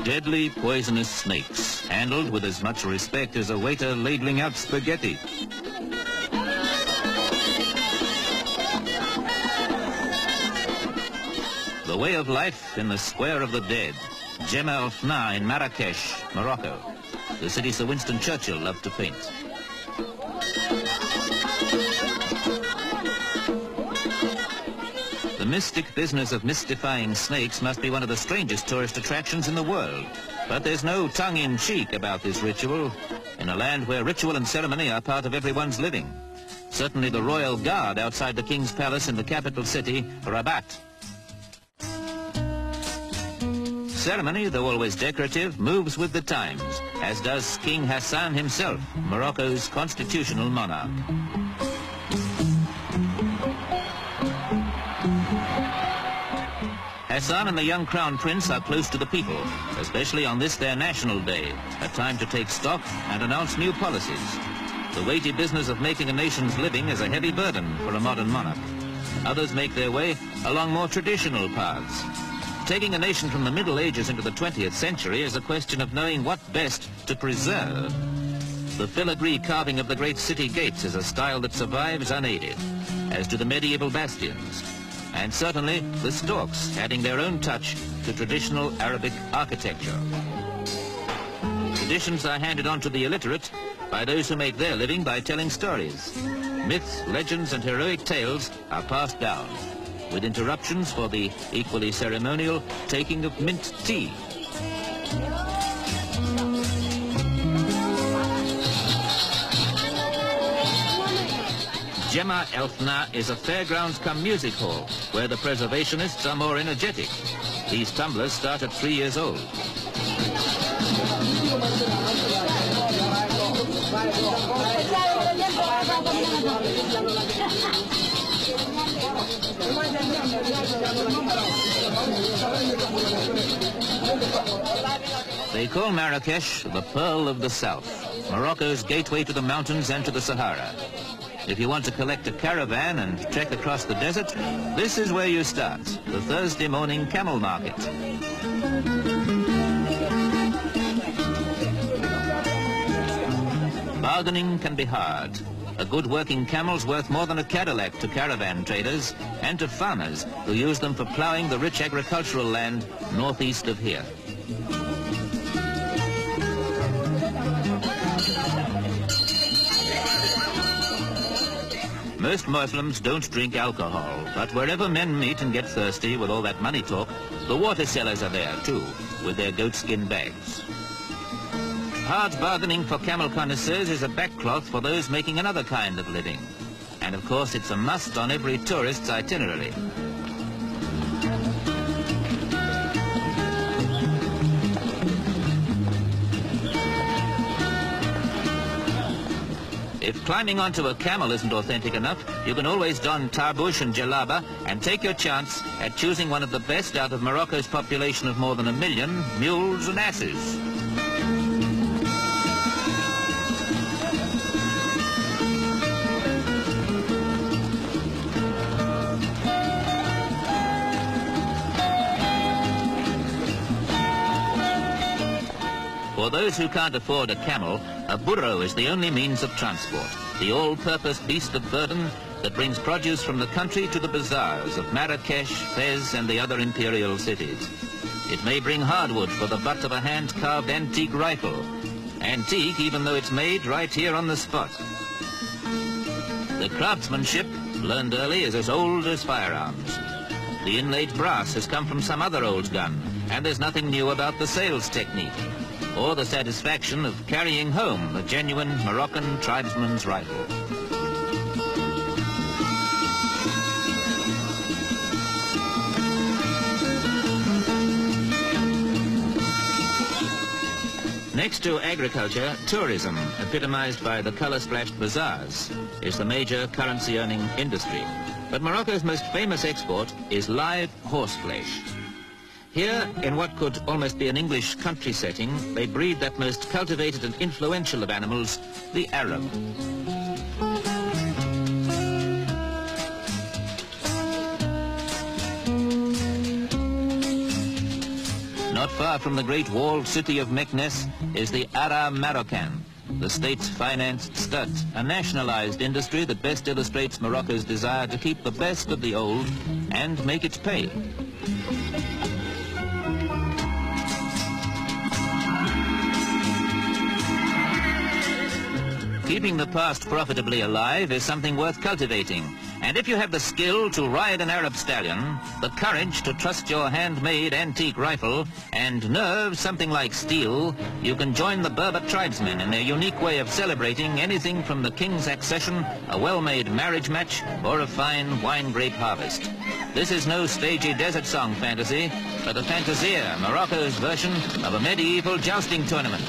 Deadly poisonous snakes, handled with as much respect as a waiter ladling out spaghetti. The way of life in the Square of the Dead, Jemaa el-Fna in Marrakesh, Morocco, the city Sir Winston Churchill loved to paint. The mystic business of mystifying snakes must be one of the strangest tourist attractions in the world. But there's no tongue-in-cheek about this ritual in a land where ritual and ceremony are part of everyone's living. Certainly the royal guard outside the king's palace in the capital city, Rabat. Ceremony, though always decorative, moves with the times, as does King Hassan himself, Morocco's constitutional monarch. Hassan and the young crown prince are close to the people, especially on this their national day, a time to take stock and announce new policies. The weighty business of making a nation's living is a heavy burden for a modern monarch. Others make their way along more traditional paths. Taking a nation from the Middle Ages into the 20th century is a question of knowing what best to preserve. The filigree carving of the great city gates is a style that survives unaided, as do the medieval bastions. And certainly the storks adding their own touch to traditional Arabic architecture. Traditions are handed on to the illiterate by those who make their living by telling stories. Myths, legends and heroic tales are passed down, with interruptions for the equally ceremonial taking of mint tea. Jemaa el-Fna is a fairgrounds cum music hall, where the preservationists are more energetic. These tumblers start at 3 years old. They call Marrakesh the Pearl of the South, Morocco's gateway to the mountains and to the Sahara. If you want to collect a caravan and trek across the desert, this is where you start, the Thursday morning camel market. Bargaining can be hard. A good working camel's worth more than a Cadillac to caravan traders and to farmers who use them for ploughing the rich agricultural land northeast of here. Most Muslims don't drink alcohol, but wherever men meet and get thirsty with all that money talk, the water sellers are there too, with their goatskin bags. Hard bargaining for camel connoisseurs is a backcloth for those making another kind of living. And of course it's a must on every tourist's itinerary. If climbing onto a camel isn't authentic enough, you can always don tarbush and jalaba and take your chance at choosing one of the best out of Morocco's population of more than 1 million, mules and asses. For those who can't afford a camel, a burro is the only means of transport, the all-purpose beast of burden that brings produce from the country to the bazaars of Marrakesh, Fez and the other imperial cities. It may bring hardwood for the butt of a hand-carved antique rifle. Antique even though it's made right here on the spot. The craftsmanship, learned early, is as old as firearms. The inlaid brass has come from some other old gun, and there's nothing new about the sales technique, or the satisfaction of carrying home a genuine Moroccan tribesman's rifle. Next to agriculture, tourism, epitomized by the color-splashed bazaars, is the major currency-earning industry. But Morocco's most famous export is live horseflesh. Here, in what could almost be an English country setting, they breed that most cultivated and influential of animals, the Arab. Not far from the great walled city of Meknes is the Ara Marocan, the state's financed stud, a nationalized industry that best illustrates Morocco's desire to keep the best of the old and make it pay. Keeping the past profitably alive is something worth cultivating. And if you have the skill to ride an Arab stallion, the courage to trust your handmade antique rifle, and nerve something like steel, you can join the Berber tribesmen in their unique way of celebrating anything from the king's accession, a well-made marriage match, or a fine wine grape harvest. This is no stagey desert song fantasy, but a fantasia, Morocco's version of a medieval jousting tournament.